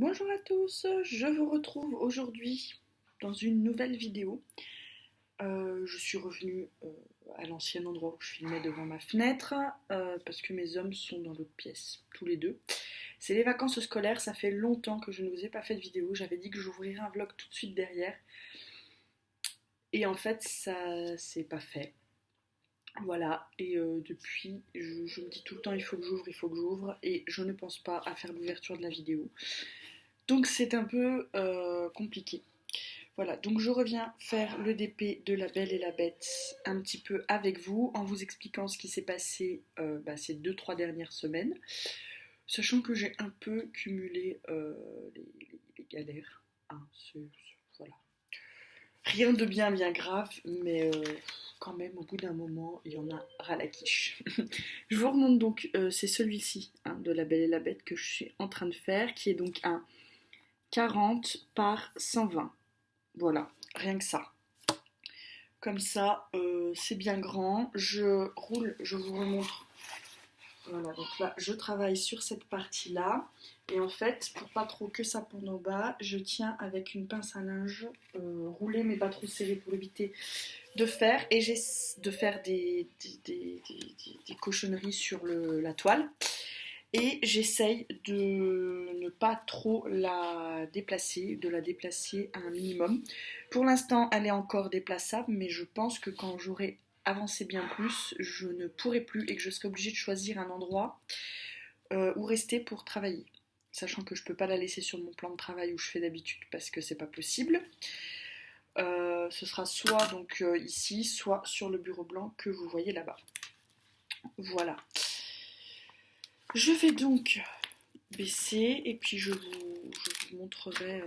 Bonjour à tous, je vous retrouve aujourd'hui dans une nouvelle vidéo. Je suis revenue à l'ancien endroit où je filmais devant ma fenêtre parce que mes hommes sont dans l'autre pièce, tous les deux. C'est les vacances scolaires, ça fait longtemps que je ne vous ai pas fait de vidéo. J'avais dit que j'ouvrirais un vlog tout de suite derrière. Et en fait, ça s'est pas fait. Voilà, et depuis, je me dis tout le temps il faut que j'ouvre, et je ne pense pas à faire l'ouverture de la vidéo. Donc c'est un peu compliqué. Voilà, donc je reviens faire le DP de La Belle et la Bête un petit peu avec vous, en vous expliquant ce qui s'est passé ces 2-3 dernières semaines, sachant que j'ai un peu cumulé les galères. Hein, voilà. Rien de bien grave, mais quand même au bout d'un moment, il y en a ras la quiche. Je vous remonte donc, c'est celui-ci, hein, de La Belle et la Bête que je suis en train de faire, qui est donc un 40 par 120. Voilà, rien que ça. Comme ça, c'est bien grand. Je roule, je vous remontre. Voilà, donc là, je travaille sur cette partie-là. Et en fait, pour pas trop que ça pende en bas, je tiens avec une pince à linge roulée mais pas trop serrée pour éviter de faire. Et j'ai de faire des cochonneries sur la toile. Et j'essaye de ne pas trop la déplacer, de la déplacer à un minimum. Pour l'instant, elle est encore déplaçable, mais je pense que quand j'aurai avancé bien plus, je ne pourrai plus et que je serai obligée de choisir un endroit où rester pour travailler. Sachant que je ne peux pas la laisser sur mon plan de travail où je fais d'habitude parce que c'est pas possible. Ce sera soit donc ici, soit sur le bureau blanc que vous voyez là-bas. Voilà. Je vais donc baisser et puis je vous montrerai,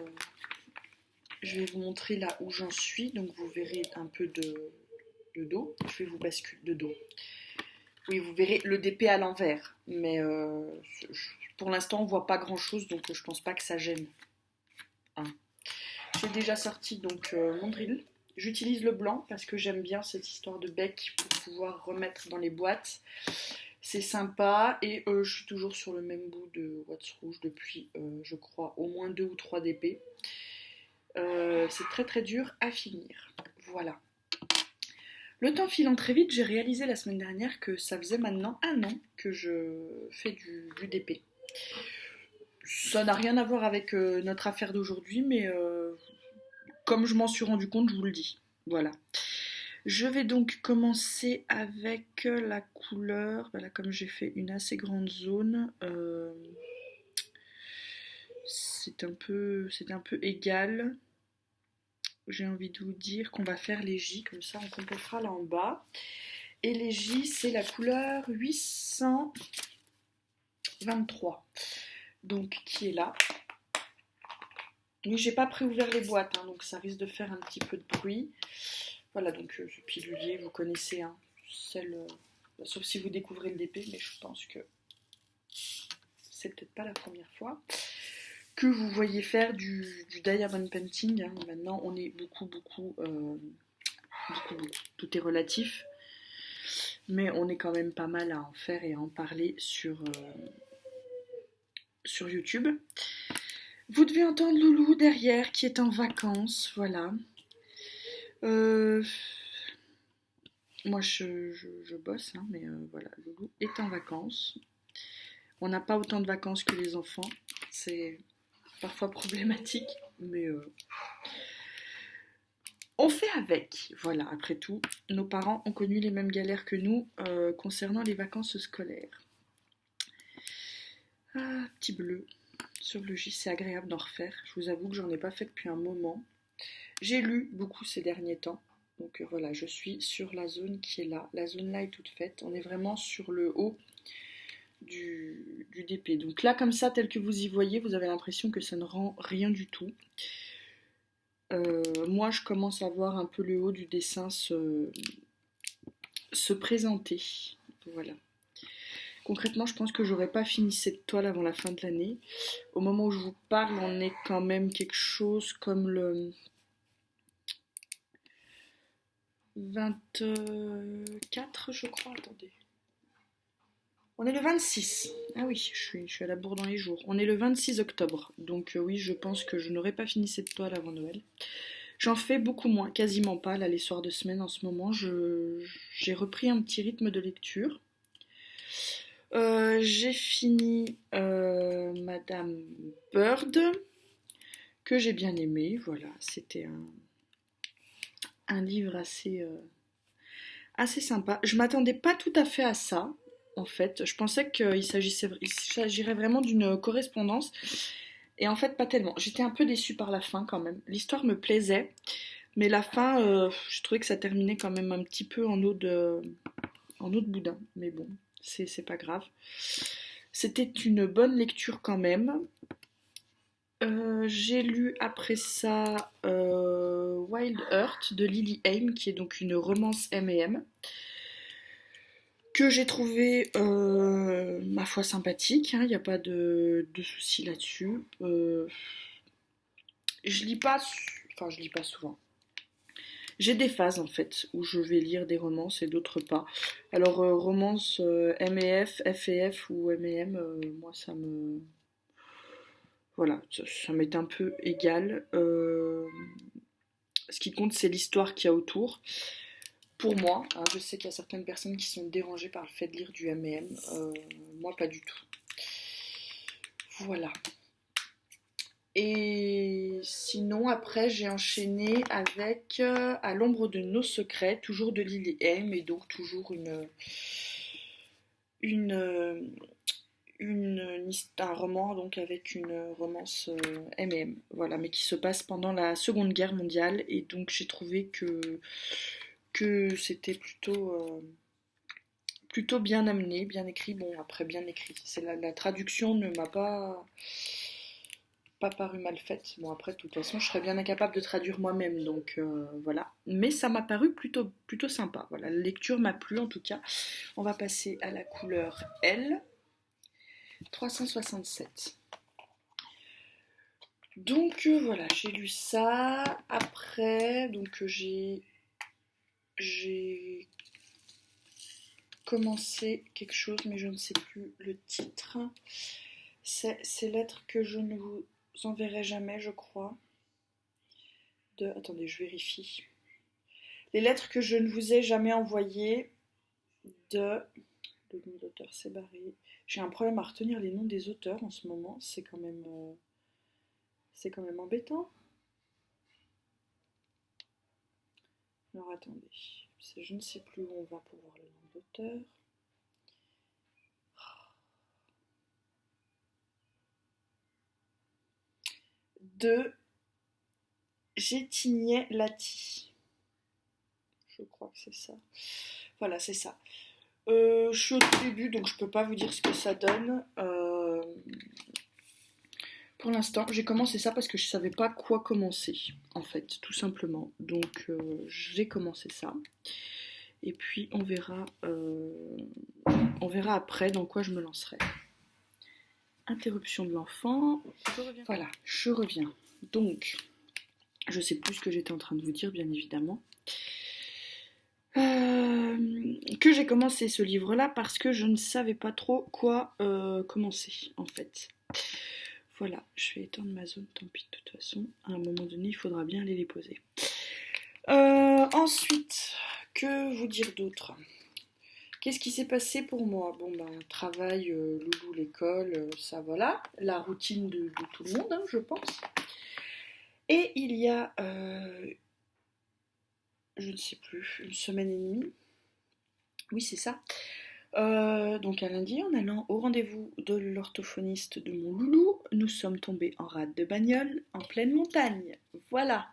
je vais vous montrer là où j'en suis, donc vous verrez un peu de dos. Je vais vous basculer de dos. Oui, vous verrez le DP à l'envers, mais pour l'instant on voit pas grand chose, donc je pense pas que ça gêne. Hein. J'ai déjà sorti donc mon drill. J'utilise le blanc parce que j'aime bien cette histoire de bec pour pouvoir remettre dans les boîtes. C'est sympa et je suis toujours sur le même bout de watts rouge depuis, je crois, au moins 2 ou 3 DP. C'est très dur à finir. Voilà. Le temps filant très vite, j'ai réalisé la semaine dernière que ça faisait maintenant 1 an que je fais du DP. Ça n'a rien à voir avec notre affaire d'aujourd'hui, mais comme je m'en suis rendu compte, je vous le dis. Voilà. Je vais donc commencer avec la couleur. Voilà, comme j'ai fait une assez grande zone, c'est un peu égal. J'ai envie de vous dire qu'on va faire les J, comme ça on complétera là en bas. Et les J, c'est la couleur 823, donc qui est là. Oui, j'ai pas préouvert les boîtes, hein, donc ça risque de faire un petit peu de bruit. Voilà, donc ce pilulier, vous connaissez, hein, sauf si vous découvrez le DP, mais je pense que c'est peut-être pas la première fois que vous voyez faire du diamond painting. Hein. Maintenant, on est beaucoup, tout est relatif, mais on est quand même pas mal à en faire et à en parler sur YouTube. Vous devez entendre Loulou derrière qui est en vacances, voilà. Moi je bosse, hein, mais voilà, Loulou est en vacances. On n'a pas autant de vacances que les enfants, c'est parfois problématique, mais on fait avec. Voilà, après tout, nos parents ont connu les mêmes galères que nous concernant les vacances scolaires. Ah, petit bleu sur le J, c'est agréable d'en refaire. Je vous avoue que j'en ai pas fait depuis un moment. J'ai lu beaucoup ces derniers temps. Donc voilà, je suis sur la zone qui est là. La zone là est toute faite. On est vraiment sur le haut du DP. Donc là, comme ça, tel que vous y voyez, vous avez l'impression que ça ne rend rien du tout. Moi, je commence à voir un peu le haut du dessin se présenter. Voilà. Concrètement, je pense que j'aurais pas fini cette toile avant la fin de l'année. Au moment où je vous parle, on est quand même quelque chose comme le 24, je crois. Attendez. On est le 26. Ah oui, je suis à la bourre dans les jours. On est le 26 octobre. Donc oui, je pense que je n'aurai pas fini cette toile avant Noël. J'en fais beaucoup moins, quasiment pas, là, les soirs de semaine en ce moment. J'ai repris un petit rythme de lecture. J'ai fini Madame Bird, que j'ai bien aimé. Voilà, c'était un livre assez sympa. Je m'attendais pas tout à fait à ça, en fait. Je pensais qu'il s'agirait vraiment d'une correspondance. Et en fait, pas tellement. J'étais un peu déçue par la fin quand même. L'histoire me plaisait, mais la fin, je trouvais que ça terminait quand même un petit peu en eau de boudin. Mais bon, c'est pas grave. C'était une bonne lecture quand même. J'ai lu après ça Wild Heart de Lily Aim, qui est donc une romance M&M, que j'ai trouvé, ma foi, sympathique, il n'y a pas de souci là-dessus. Je lis pas, enfin je lis pas souvent. J'ai des phases en fait où je vais lire des romances et d'autres pas. Alors romance M&F, F&F ou M&M, moi voilà, ça m'est un peu égal. Ce qui compte, c'est l'histoire qu'il y a autour. Pour moi, hein, je sais qu'il y a certaines personnes qui sont dérangées par le fait de lire du M&M. Moi, pas du tout. Voilà. Et sinon, après, j'ai enchaîné avec À l'ombre de nos secrets, toujours de Lily M, et donc toujours une, un roman donc avec une romance M&M, voilà, mais qui se passe pendant la Seconde Guerre mondiale, et donc j'ai trouvé que c'était plutôt bien amené, bien écrit. Bon, après bien écrit, c'est la traduction ne m'a pas paru mal faite. Bon, après de toute façon je serais bien incapable de traduire moi-même, donc voilà, mais ça m'a paru plutôt sympa. Voilà, la lecture m'a plu en tout cas. On va passer à la couleur L 367. Donc voilà, j'ai lu ça. Après, donc j'ai commencé quelque chose, mais je ne sais plus le titre. C'est Ces lettres que je ne vous enverrai jamais, je crois. Attendez, je vérifie. Les lettres que je ne vous ai jamais envoyées de... Le nom d'auteur s'est barré. J'ai un problème à retenir les noms des auteurs en ce moment. C'est quand même embêtant. Alors attendez, je ne sais plus où on va pour voir le nom d'auteur. De Gétigné Lati. Je crois que c'est ça. Voilà, c'est ça. Je suis au tout début, donc je peux pas vous dire ce que ça donne. Pour l'instant, j'ai commencé ça parce que je savais pas quoi commencer, en fait, tout simplement. Donc j'ai commencé ça. Et puis on verra après dans quoi je me lancerai. Interruption de l'enfant. Voilà, je reviens. Donc, je sais plus ce que j'étais en train de vous dire, bien évidemment. Que j'ai commencé ce livre-là parce que je ne savais pas trop quoi commencer, en fait. Voilà, je vais étendre ma zone, tant pis de toute façon. À un moment donné, il faudra bien aller les poser. Ensuite, que vous dire d'autre ? Qu'est-ce qui s'est passé pour moi ? Bon, ben, travail, loulou, l'école, ça voilà. La routine de tout le monde, hein, je pense. Et il y a, je ne sais plus, une semaine et demie. Oui, c'est ça. Donc un lundi, en allant au rendez-vous de l'orthophoniste de mon loulou, nous sommes tombés en rade de bagnole en pleine montagne. Voilà.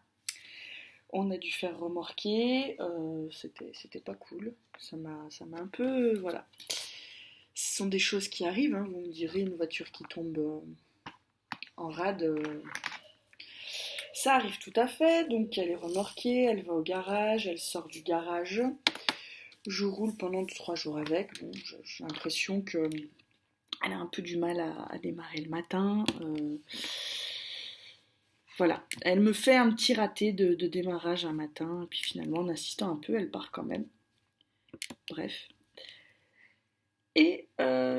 On a dû faire remorquer, c'était pas cool. Ça m'a un peu, voilà. Ce sont des choses qui arrivent, hein. Vous me direz, une voiture qui tombe en rade, ça arrive tout à fait. Donc elle est remorquée, elle va au garage, elle sort du garage. Je roule pendant 2-3 jours avec. Bon, j'ai l'impression qu'elle a un peu du mal à démarrer le matin. Voilà, elle me fait un petit raté de démarrage un matin, et puis finalement, en insistant un peu, elle part quand même. Bref. Et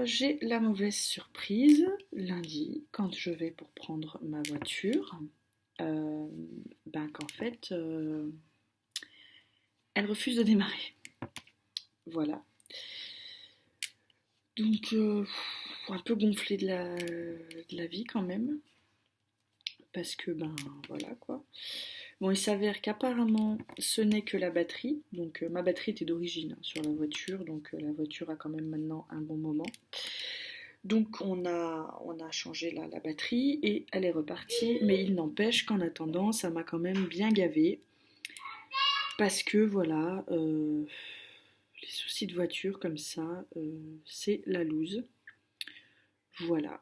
j'ai la mauvaise surprise lundi quand je vais pour prendre ma voiture, qu'en fait elle refuse de démarrer. Voilà. Donc un peu gonflé de la vie quand même. Parce que voilà quoi. Bon, il s'avère qu'apparemment ce n'est que la batterie. Donc ma batterie était d'origine sur la voiture, donc la voiture a quand même maintenant un bon moment. Donc on a changé la batterie et elle est repartie, mais il n'empêche qu'en attendant ça m'a quand même bien gavé. Parce que voilà, les soucis de voiture comme ça, c'est la loose. Voilà.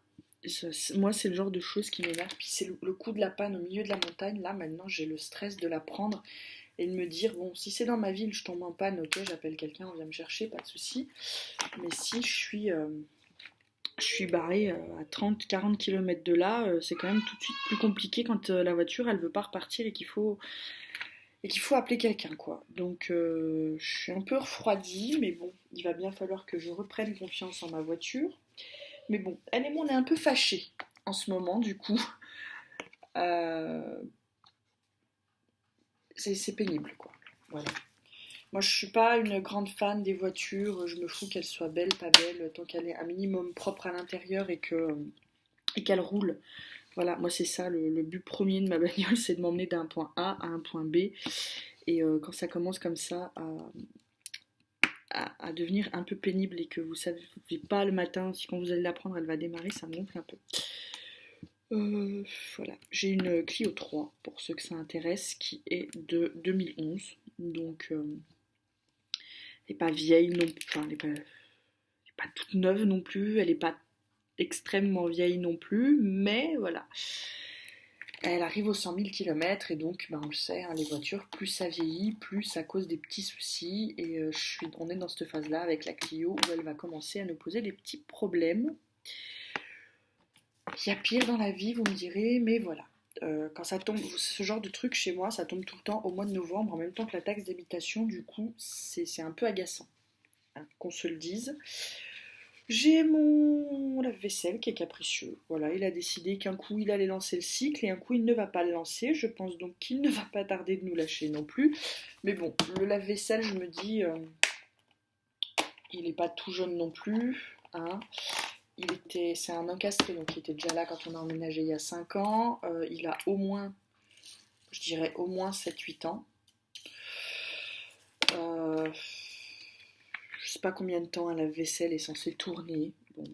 Moi, c'est le genre de choses qui m'énerve. Puis c'est le coup de la panne au milieu de la montagne. Là, maintenant, j'ai le stress de la prendre et de me dire, bon, si c'est dans ma ville, je tombe en panne, ok, j'appelle quelqu'un, on vient me chercher, pas de souci. Mais si je suis barrée à 30-40 km de là, c'est quand même tout de suite plus compliqué quand la voiture, elle veut pas repartir et qu'il faut appeler quelqu'un, quoi. Donc, je suis un peu refroidie, mais bon, il va bien falloir que je reprenne confiance en ma voiture. Mais bon, elle et moi, on est un peu fâchés en ce moment, du coup. Euh, c'est pénible, quoi. Voilà. Moi, je suis pas une grande fan des voitures. Je me fous qu'elles soient belles, pas belles, tant qu'elle est un minimum propre à l'intérieur et qu'elle roule. Voilà, moi, c'est ça le but premier de ma bagnole, c'est de m'emmener d'un point A à un point B. Et quand ça commence comme ça à devenir un peu pénible et que vous savez pas le matin si quand vous allez la prendre elle va démarrer, ça me gonfle un peu. Voilà, j'ai une Clio 3 pour ceux que ça intéresse qui est de 2011, donc elle n'est pas vieille non plus, enfin elle est pas toute neuve non plus, elle n'est pas extrêmement vieille non plus, mais voilà. Elle arrive aux 100 000 km et donc on le sait, hein, les voitures, plus ça vieillit, plus ça cause des petits soucis et on est dans cette phase-là avec la Clio où elle va commencer à nous poser des petits problèmes. Il y a pire dans la vie, vous me direz, mais voilà. Quand ça tombe, ce genre de truc chez moi, ça tombe tout le temps au mois de novembre, en même temps que la taxe d'habitation, du coup, c'est un peu agaçant, hein, qu'on se le dise. J'ai mon lave-vaisselle qui est capricieux. Voilà, il a décidé qu'un coup il allait lancer le cycle et un coup il ne va pas le lancer. Je pense donc qu'il ne va pas tarder de nous lâcher non plus. Mais bon, le lave-vaisselle, je me dis, il n'est pas tout jaune non plus, hein. C'est un encastré, donc il était déjà là quand on a emménagé il y a 5 ans. Il a au moins, je dirais au moins 7-8 ans. Je sais pas combien de temps un lave-vaisselle est censé tourner. Bon.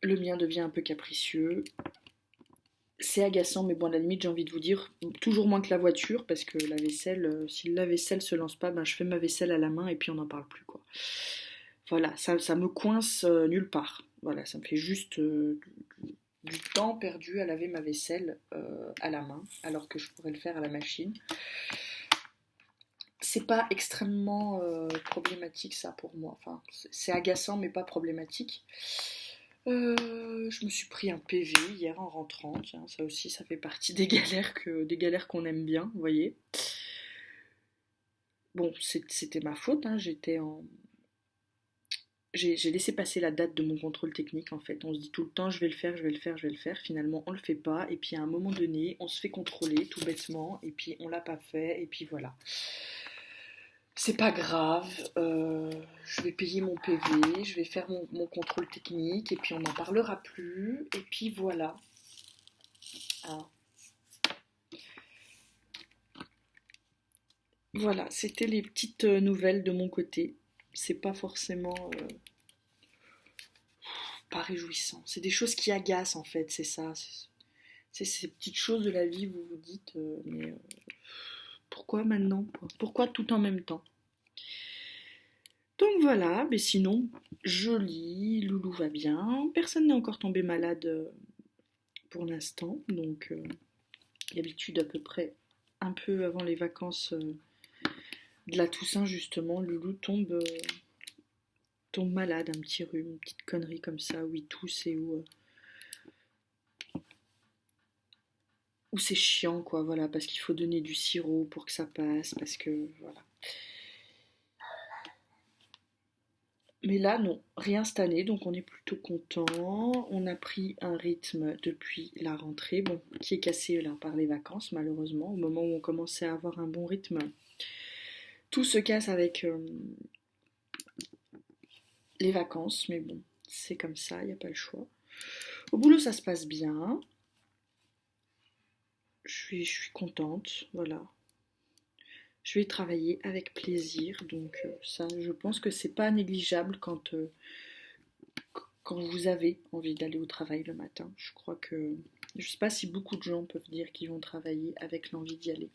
Le mien devient un peu capricieux. C'est agaçant, mais bon, à la limite, j'ai envie de vous dire, toujours moins que la voiture, parce que la vaisselle, si la vaisselle se lance pas, je fais ma vaisselle à la main et puis on n'en parle plus, quoi. Voilà, ça me coince nulle part. Voilà, ça me fait juste du temps perdu à laver ma vaisselle à la main, alors que je pourrais le faire à la machine. C'est pas extrêmement problématique ça pour moi. Enfin, c'est agaçant mais pas problématique. Je me suis pris un PV hier en rentrant. Tiens, ça aussi, ça fait partie des galères qu'on aime bien, vous voyez. Bon, c'était ma faute. Hein, j'ai laissé passer la date de mon contrôle technique en fait. On se dit tout le temps je vais le faire, je vais le faire, je vais le faire. Finalement on le fait pas et puis à un moment donné on se fait contrôler tout bêtement et puis on l'a pas fait et puis voilà. C'est pas grave, je vais payer mon PV, je vais faire mon contrôle technique et puis on n'en parlera plus et puis voilà. Alors, voilà, c'était les petites nouvelles de mon côté. C'est pas forcément pas réjouissant. C'est des choses qui agacent en fait, c'est ça. C'est ces petites choses de la vie, vous vous dites, mais pourquoi maintenant quoi? Pourquoi tout en même temps? Donc voilà, mais sinon, joli, Loulou va bien, personne n'est encore tombé malade pour l'instant, donc d'habitude à peu près un peu avant les vacances de la Toussaint justement, Loulou tombe malade, un petit rhume, une petite connerie comme ça, où il tousse et où c'est chiant quoi, voilà, parce qu'il faut donner du sirop pour que ça passe, parce que voilà. Mais là, non, rien cette année, donc on est plutôt content. On a pris un rythme depuis la rentrée, bon, qui est cassé là par les vacances, malheureusement. Au moment où on commençait à avoir un bon rythme, tout se casse avec les vacances, mais bon, c'est comme ça, il n'y a pas le choix. Au boulot, ça se passe bien. Je suis contente, voilà. Je vais travailler avec plaisir, donc ça, je pense que c'est pas négligeable quand vous avez envie d'aller au travail le matin. Je crois que je sais pas si beaucoup de gens peuvent dire qu'ils vont travailler avec l'envie d'y aller.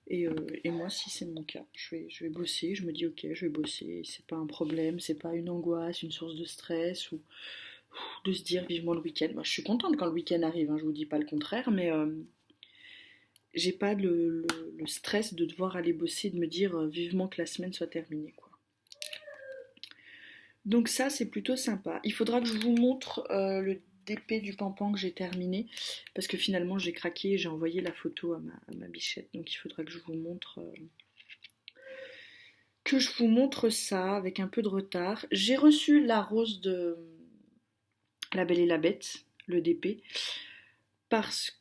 Et moi, si c'est mon cas, je vais bosser. Je me dis ok, je vais bosser. C'est pas un problème, c'est pas une angoisse, une source de stress ou de se dire vivement le week-end. Moi, je suis contente quand le week-end arrive. Hein, je vous dis pas le contraire, mais j'ai pas le stress de devoir aller bosser, de me dire vivement que la semaine soit terminée, quoi. Donc ça, c'est plutôt sympa. Il faudra que je vous montre le DP du pampan que j'ai terminé, parce que finalement j'ai craqué et j'ai envoyé la photo à ma bichette. Donc il faudra que je vous montre ça avec un peu de retard. J'ai reçu la rose de La Belle et la Bête, le DP, parce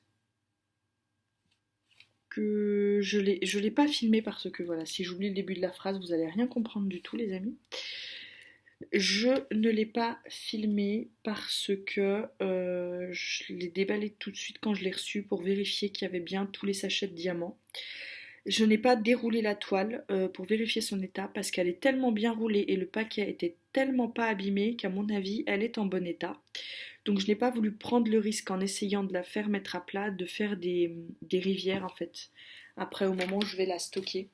que je l'ai pas filmé parce que voilà, si j'oublie le début de la phrase, vous allez rien comprendre du tout, les amis. Je ne l'ai pas filmé parce que je l'ai déballé tout de suite quand je l'ai reçu pour vérifier qu'il y avait bien tous les sachets de diamants. Je n'ai pas déroulé la toile pour vérifier son état parce qu'elle est tellement bien roulée et le paquet était tellement pas abîmé qu'à mon avis elle est en bon état. Donc je n'ai pas voulu prendre le risque en essayant de la faire mettre à plat, de faire des rivières en fait. Après au moment où je vais la stocker.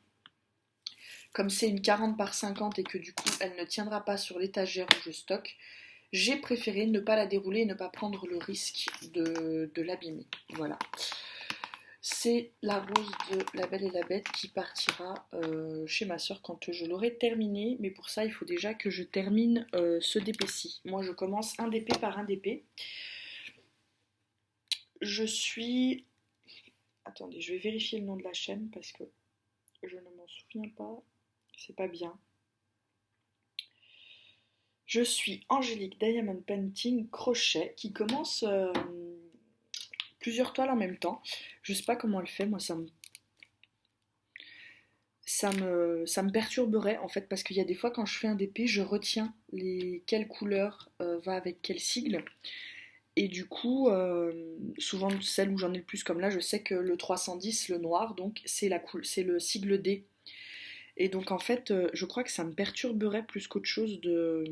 Comme c'est une 40 par 50 et que du coup elle ne tiendra pas sur l'étagère où je stocke, j'ai préféré ne pas la dérouler et ne pas prendre le risque de l'abîmer. Voilà. C'est la rose de La Belle et la Bête qui partira chez ma soeur quand je l'aurai terminée. Mais pour ça, il faut déjà que je termine ce DP-ci. Moi, je commence un DP par un DP. Je suis... Attendez, je vais vérifier le nom de la chaîne parce que je ne m'en souviens pas. C'est pas bien. Je suis Angélique Diamond Painting Crochet qui commence plusieurs toiles en même temps. Je sais pas comment elle fait, moi ça me perturberait en fait parce qu'il y a des fois quand je fais un DP, je retiens quelle couleur va avec quel sigle. Et du coup, souvent celle où j'en ai le plus comme là, je sais que le 310, le noir, donc c'est le sigle D. Et donc en fait, je crois que ça me perturberait plus qu'autre chose de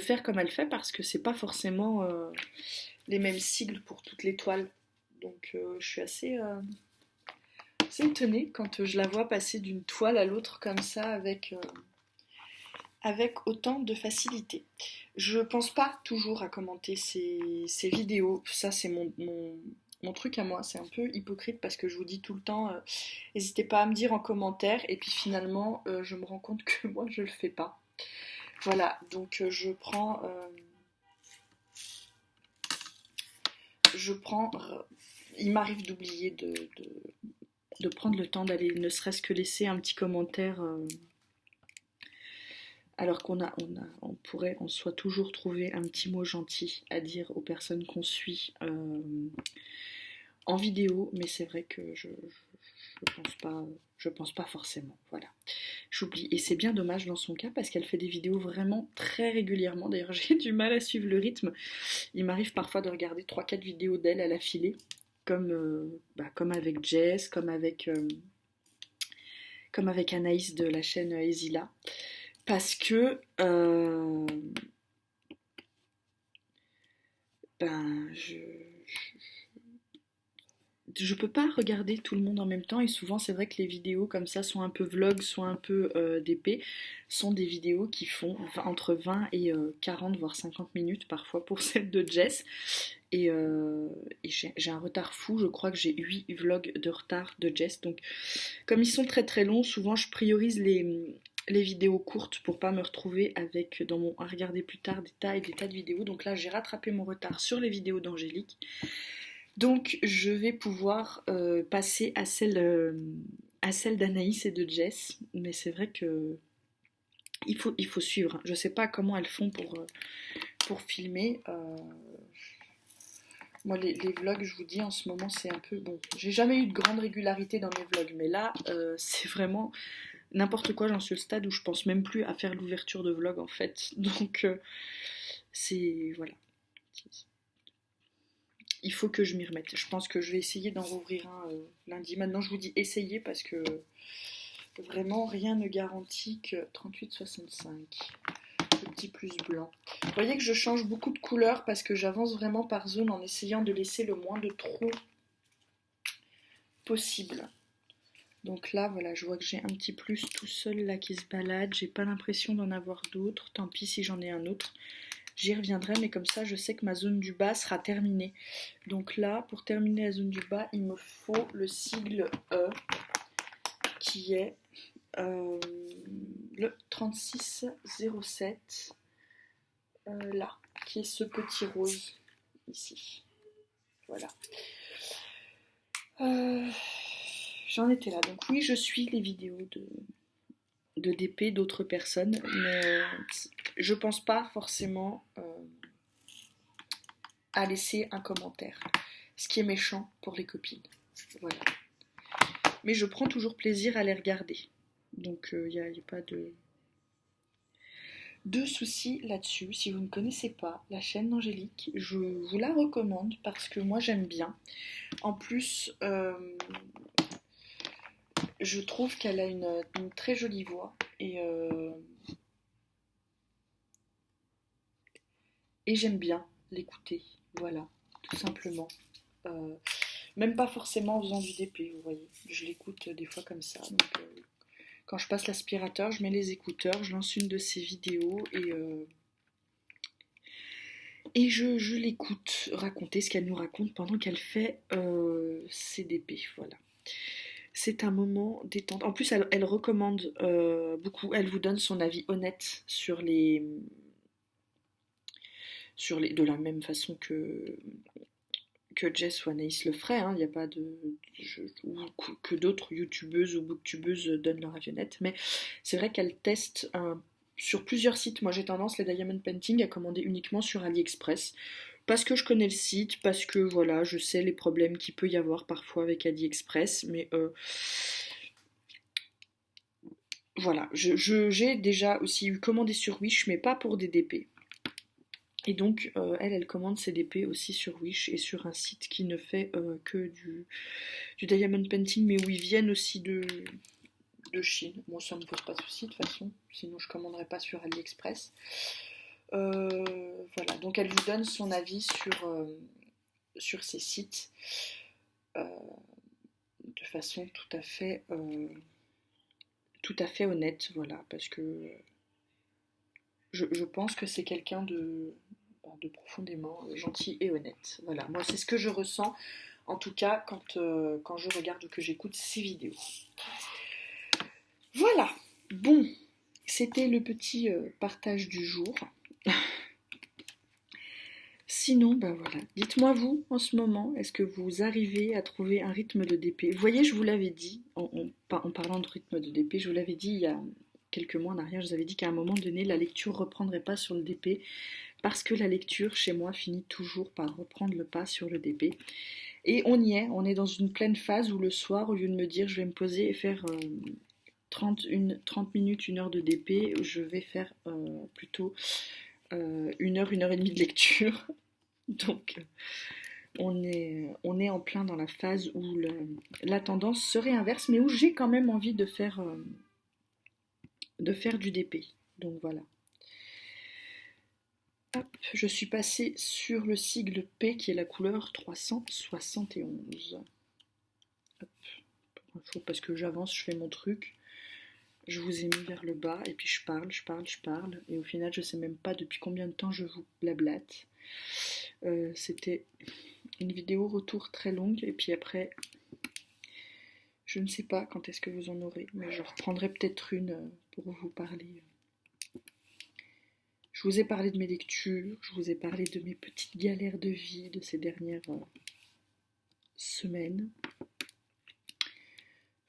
faire comme elle fait parce que c'est pas forcément les mêmes sigles pour toutes les toiles. Donc je suis assez étonnée quand je la vois passer d'une toile à l'autre comme ça avec autant de facilité. Je pense pas toujours à commenter ces vidéos, ça c'est mon truc à moi, c'est un peu hypocrite parce que je vous dis tout le temps, n'hésitez pas à me dire en commentaire et puis finalement je me rends compte que moi je le fais pas. Voilà, donc je prends, il m'arrive d'oublier de prendre le temps d'aller ne serait-ce que laisser un petit commentaire alors on pourrait en soi toujours trouver un petit mot gentil à dire aux personnes qu'on suit en vidéo, mais c'est vrai que je pense pas forcément. Voilà, j'oublie et c'est bien dommage dans son cas parce qu'elle fait des vidéos vraiment très régulièrement. D'ailleurs, j'ai du mal à suivre le rythme. Il m'arrive parfois de regarder 3-4 vidéos d'elle à l'affilée, comme avec Jess, comme avec Anaïs de la chaîne Ezila. Parce que ben, je peux pas regarder tout le monde en même temps et souvent c'est vrai que les vidéos comme ça, soit un peu vlog, soit un peu d'épée, sont des vidéos qui font entre 20 et 40 voire 50 minutes parfois pour celle de Jess et j'ai un retard fou, je crois que j'ai 8 vlogs de retard de Jess, donc comme ils sont très très longs, souvent je priorise les vidéos courtes pour pas me retrouver avec dans mon à regarder plus tard des tas et des tas de vidéos. Donc là j'ai rattrapé mon retard sur les vidéos d'Angélique. Donc je vais pouvoir passer à celle d'Anaïs et de Jess. Mais c'est vrai que il faut suivre. Je sais pas comment elles font pour filmer. Moi, les vlogs, je vous dis, en ce moment, c'est un peu... Bon, j'ai jamais eu de grande régularité dans mes vlogs, mais là, c'est vraiment n'importe quoi. J'en suis au stade où je pense même plus à faire l'ouverture de vlog, en fait. Donc, c'est... Voilà. Il faut que je m'y remette. Je pense que je vais essayer d'en rouvrir un lundi. Maintenant, je vous dis essayer parce que vraiment, rien ne garantit que 38,65. Le petit plus blanc. Vous voyez que je change beaucoup de couleurs parce que j'avance vraiment par zone en essayant de laisser le moins de trous possible. Donc là, voilà, je vois que j'ai un petit plus tout seul là qui se balade. J'ai pas l'impression d'en avoir d'autres. Tant pis si j'en ai un autre. J'y reviendrai, mais comme ça, je sais que ma zone du bas sera terminée. Donc là, pour terminer la zone du bas, il me faut le sigle E, qui est le 3607, là, qui est ce petit rose, ici. Voilà. J'en étais là. Donc oui, je suis les vidéos de DP d'autres personnes, mais je pense pas forcément à laisser un commentaire, ce qui est méchant pour les copines. Voilà. Mais je prends toujours plaisir à les regarder, donc il n'y a pas de soucis là-dessus. Si vous ne connaissez pas la chaîne d'Angélique, je vous la recommande parce que moi j'aime bien. En plus, je trouve qu'elle a une très jolie voix et j'aime bien l'écouter, voilà, tout simplement. Même pas forcément en faisant du DP, vous voyez. Je l'écoute des fois comme ça. Donc, quand je passe l'aspirateur, je mets les écouteurs, je lance une de ses vidéos et je l'écoute raconter ce qu'elle nous raconte pendant qu'elle fait ses DP, voilà. C'est un moment détente. En plus, elle recommande beaucoup, elle vous donne son avis honnête sur de la même façon que Jess ou Anaïs le ferait, hein. Il n'y a pas ou que d'autres youtubeuses ou booktubeuses donnent leur avis honnête, mais c'est vrai qu'elle teste sur plusieurs sites. Moi j'ai tendance, les Diamond Painting, à commander uniquement sur AliExpress, parce que je connais le site, parce que voilà, je sais les problèmes qu'il peut y avoir parfois avec AliExpress, mais voilà, j'ai déjà aussi eu commandé sur Wish, mais pas pour des DP. Et donc, elle commande ses DP aussi sur Wish et sur un site qui ne fait que du diamond painting, mais où ils viennent aussi de Chine. Moi, ça ne me pose pas de soucis de toute façon, sinon je ne commanderais pas sur AliExpress. Voilà, donc elle vous donne son avis sur ces sites de façon tout à fait honnête, voilà, parce que je pense que c'est quelqu'un de profondément gentil et honnête. Voilà, moi c'est ce que je ressens, en tout cas quand je regarde ou que j'écoute ces vidéos. Voilà, bon, c'était le petit partage du jour. Sinon, ben voilà, dites-moi vous, en ce moment, est-ce que vous arrivez à trouver un rythme de DP? Vous voyez, je vous l'avais dit, en parlant de rythme de DP, je vous l'avais dit il y a quelques mois en arrière, je vous avais dit qu'à un moment donné, la lecture ne reprendrait pas sur le DP, parce que la lecture, chez moi, finit toujours par reprendre le pas sur le DP. Et on y est, on est dans une pleine phase où le soir, au lieu de me dire je vais me poser et faire 30 minutes, 1 heure de DP, je vais faire plutôt 1 heure et demie de lecture. Donc on est en plein dans la phase où la tendance serait inverse, mais où j'ai quand même envie de faire du DP. Donc voilà. Hop, je suis passée sur le sigle P qui est la couleur 371. Hop, pour info, parce que j'avance, je fais mon truc. Je vous ai mis vers le bas et puis je parle. Et au final, je sais même pas depuis combien de temps je vous blablate. C'était une vidéo retour très longue et puis après, je ne sais pas quand est-ce que vous en aurez, mais je reprendrai peut-être une pour vous parler. Je vous ai parlé de mes lectures, je vous ai parlé de mes petites galères de vie de ces dernières semaines.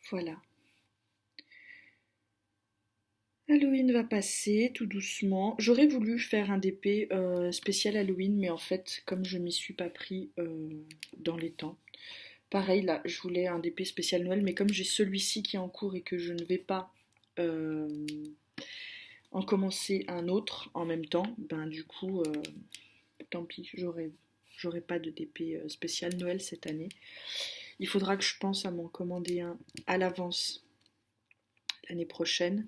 Voilà. Halloween va passer tout doucement. J'aurais voulu faire un DP spécial Halloween, mais en fait, comme je m'y suis pas pris dans les temps. Pareil, là, je voulais un DP spécial Noël, mais comme j'ai celui-ci qui est en cours et que je ne vais pas euh, en commencer un autre en même temps, ben du coup, tant pis, j'aurai pas de DP spécial Noël cette année. Il faudra que je pense à m'en commander un à l'avance l'année prochaine.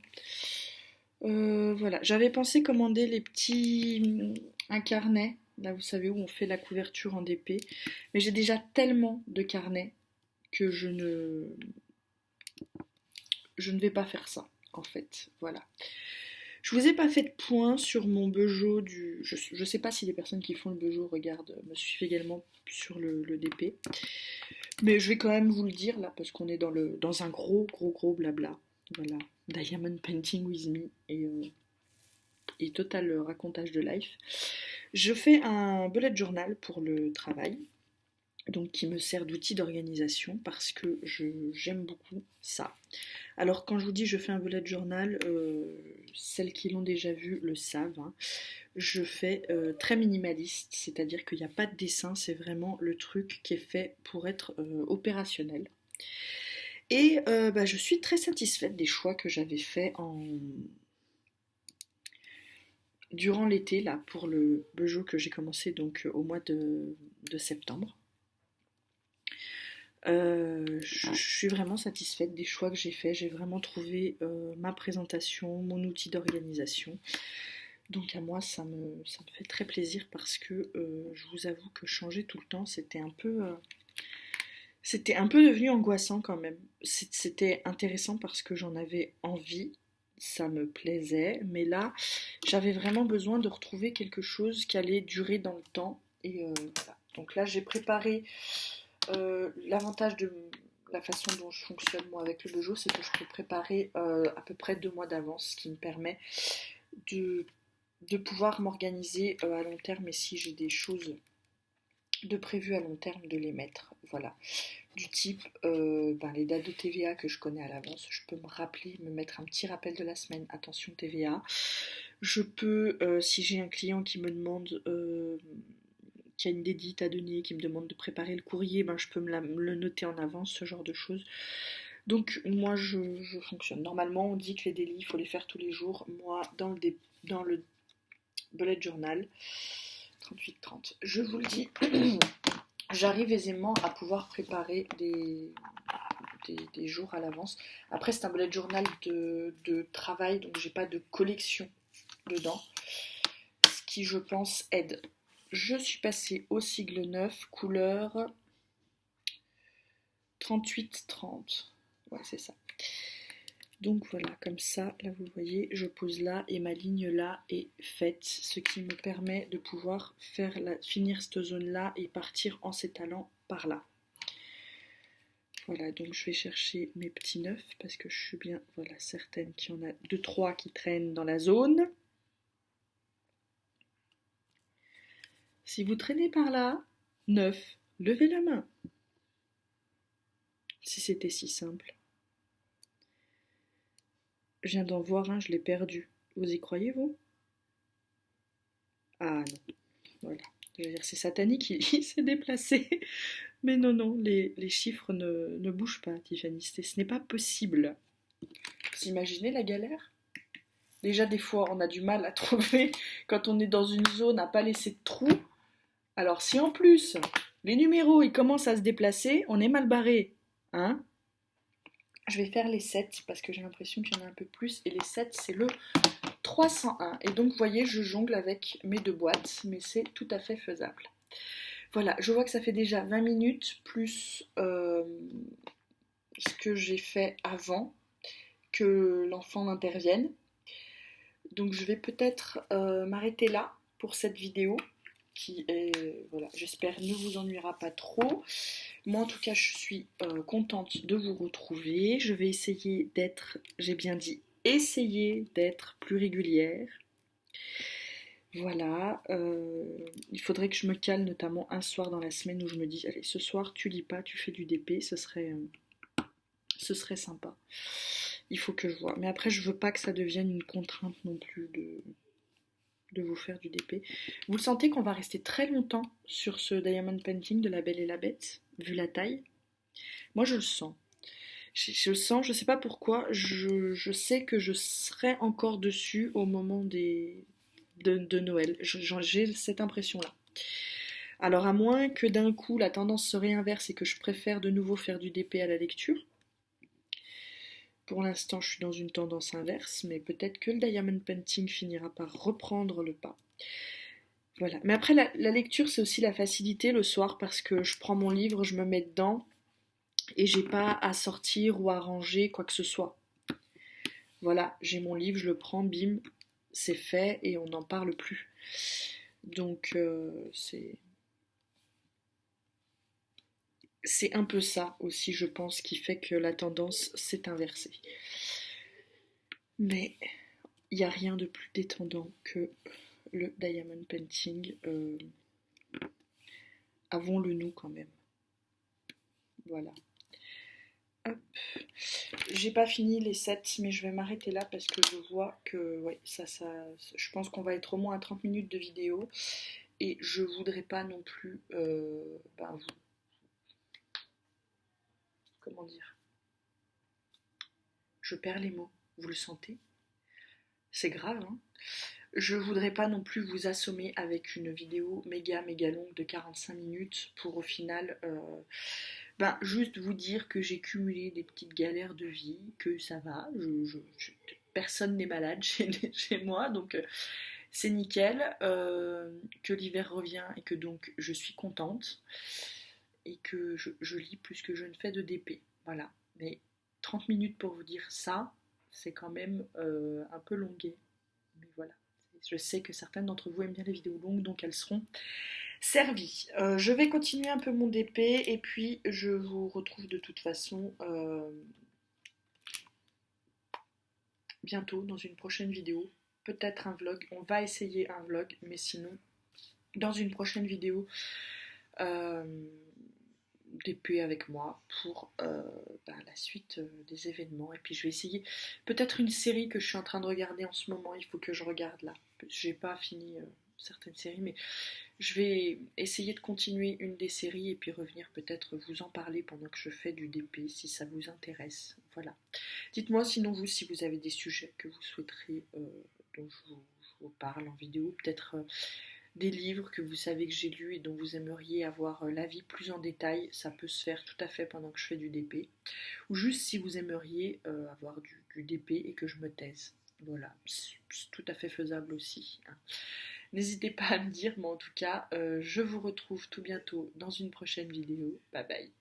Voilà, j'avais pensé commander les petits un carnet, là vous savez où on fait la couverture en DP, mais j'ai déjà tellement de carnets que je ne vais pas faire ça en fait. Voilà. Je vous ai pas fait de point sur mon Peugeot du. Je sais pas si les personnes qui font le Peugeot regardent, me suivent également sur le DP. Mais je vais quand même vous le dire là, parce qu'on est dans un gros blabla. Voilà. Diamond Painting with me et total racontage de life. Je fais un bullet journal pour le travail, donc qui me sert d'outil d'organisation parce que j'aime beaucoup ça. Alors quand je vous dis je fais un bullet journal, celles qui l'ont déjà vu le savent, hein. Je fais très minimaliste, c'est-à-dire qu'il n'y a pas de dessin, c'est vraiment le truc qui est fait pour être opérationnel. Et bah, je suis très satisfaite des choix que j'avais faits durant l'été là pour le Peugeot que j'ai commencé donc au mois de septembre. Je suis vraiment satisfaite des choix que j'ai faits. J'ai vraiment trouvé ma présentation, mon outil d'organisation. Donc à moi, ça me fait très plaisir parce que je vous avoue que changer tout le temps, c'était un peu devenu angoissant quand même. C'était intéressant parce que j'en avais envie, ça me plaisait, mais là, j'avais vraiment besoin de retrouver quelque chose qui allait durer dans le temps. Et voilà. Donc là, j'ai préparé l'avantage de la façon dont je fonctionne moi avec le Peugeot, c'est que je peux préparer à peu près 2 mois d'avance, ce qui me permet de, de pouvoir m'organiser à long terme et si j'ai des choses de prévues à long terme, de les mettre. Voilà. Du type ben, les dates de TVA que je connais à l'avance, je peux me rappeler, me mettre un petit rappel de la semaine, attention TVA. Je peux, si j'ai un client qui me demande qui a une dédite à donner, qui me demande de préparer le courrier, ben je peux me le noter en avance, ce genre de choses. Donc moi je fonctionne. Normalement on dit que les délits, il faut les faire tous les jours. Moi dans le bullet journal, 38-30, je vous le dis, j'arrive aisément à pouvoir préparer des jours à l'avance. Après c'est un bullet journal de travail, donc j'ai pas de collection dedans. Ce qui je pense aide. Je suis passée au sigle 9, couleur 38-30. Ouais, c'est ça. Donc voilà, comme ça, là vous voyez, je pose là et ma ligne là est faite, ce qui me permet de pouvoir finir cette zone là et partir en s'étalant par là. Voilà, donc je vais chercher mes petits 9 parce que je suis bien certaine qu'il y en a 2-3 qui traînent dans la zone. Si vous traînez par là, 9, levez la main. Si c'était si simple. Je viens d'en voir un, je l'ai perdu. Vous y croyez, vous? Ah non, voilà. Je veux dire, c'est satanique, il s'est déplacé. Mais non, non, les chiffres ne bougent pas, Tiffany. Ce n'est pas possible. Vous imaginez la galère? Déjà, des fois, on a du mal à trouver quand on est dans une zone à pas laisser de trous. Alors, si en plus, les numéros, ils commencent à se déplacer, on est mal barré. Hein? Je vais faire les 7 parce que j'ai l'impression qu'il y en a un peu plus. Et les 7, c'est le 301. Et donc, vous voyez, je jongle avec mes 2 boîtes, mais c'est tout à fait faisable. Voilà, je vois que ça fait déjà 20 minutes plus ce que j'ai fait avant que l'enfant n'intervienne. Donc je vais peut-être m'arrêter là pour cette vidéo qui est, voilà, j'espère ne vous ennuiera pas trop. Moi en tout cas je suis contente de vous retrouver. Je vais essayer d'être, j'ai bien dit, essayer d'être plus régulière. Voilà, il faudrait que je me cale notamment un soir dans la semaine où je me dis, allez ce soir tu lis pas, tu fais du DP, ce serait sympa. Il faut que je vois. Mais après, je veux pas que ça devienne une contrainte non plus de vous faire du DP. Vous le sentez qu'on va rester très longtemps sur ce Diamond Painting de La Belle et la Bête, vu la taille? Moi, je le sens. Je le sens, je sais pas pourquoi, je sais que je serai encore dessus au moment de Noël. J'ai cette impression-là. Alors, à moins que d'un coup la tendance se réinverse et que je préfère de nouveau faire du DP à la lecture. Pour l'instant, je suis dans une tendance inverse, mais peut-être que le Diamond Painting finira par reprendre le pas. Voilà. Mais après, la lecture, c'est aussi la facilité le soir parce que je prends mon livre, je me mets dedans et j'ai pas à sortir ou à ranger quoi que ce soit. Voilà, j'ai mon livre, je le prends, bim, c'est fait et on n'en parle plus. Donc c'est un peu ça aussi, je pense, qui fait que la tendance s'est inversée. Mais il n'y a rien de plus détendant que le Diamond Painting. Avons-le nous quand même. Voilà. Hop. J'ai pas fini les 7, mais je vais m'arrêter là parce que je vois que ouais, je pense qu'on va être au moins à 30 minutes de vidéo et je voudrais pas non plus comment dire, je perds les mots, vous le sentez? C'est grave, hein? Je voudrais pas non plus vous assommer avec une vidéo méga longue de 45 minutes pour au final juste vous dire que j'ai cumulé des petites galères de vie, que ça va, personne n'est malade chez moi, donc c'est nickel, que l'hiver revient et que donc je suis contente et que je lis plus que je ne fais de DP. Voilà, mais 30 minutes pour vous dire ça, c'est quand même un peu longué. Mais voilà, je sais que certaines d'entre vous aiment bien les vidéos longues, donc elles seront servies. Je vais continuer un peu mon DP et puis je vous retrouve de toute façon bientôt dans une prochaine vidéo. Peut-être un vlog, on va essayer un vlog, mais sinon dans une prochaine vidéo euh, DP avec moi pour la suite des événements. Et puis je vais essayer peut-être une série que je suis en train de regarder en ce moment, il faut que je regarde là. J'ai pas fini certaines séries, mais je vais essayer de continuer une des séries et puis revenir peut-être vous en parler pendant que je fais du DP si ça vous intéresse. Voilà. Dites-moi sinon vous si vous avez des sujets que vous souhaiteriez dont je vous parle en vidéo, peut-être des livres que vous savez que j'ai lus et dont vous aimeriez avoir l'avis plus en détail, ça peut se faire tout à fait pendant que je fais du DP. Ou juste si vous aimeriez avoir du DP et que je me taise. Voilà, c'est tout à fait faisable aussi, hein. N'hésitez pas à me dire, mais en tout cas, je vous retrouve tout bientôt dans une prochaine vidéo. Bye bye.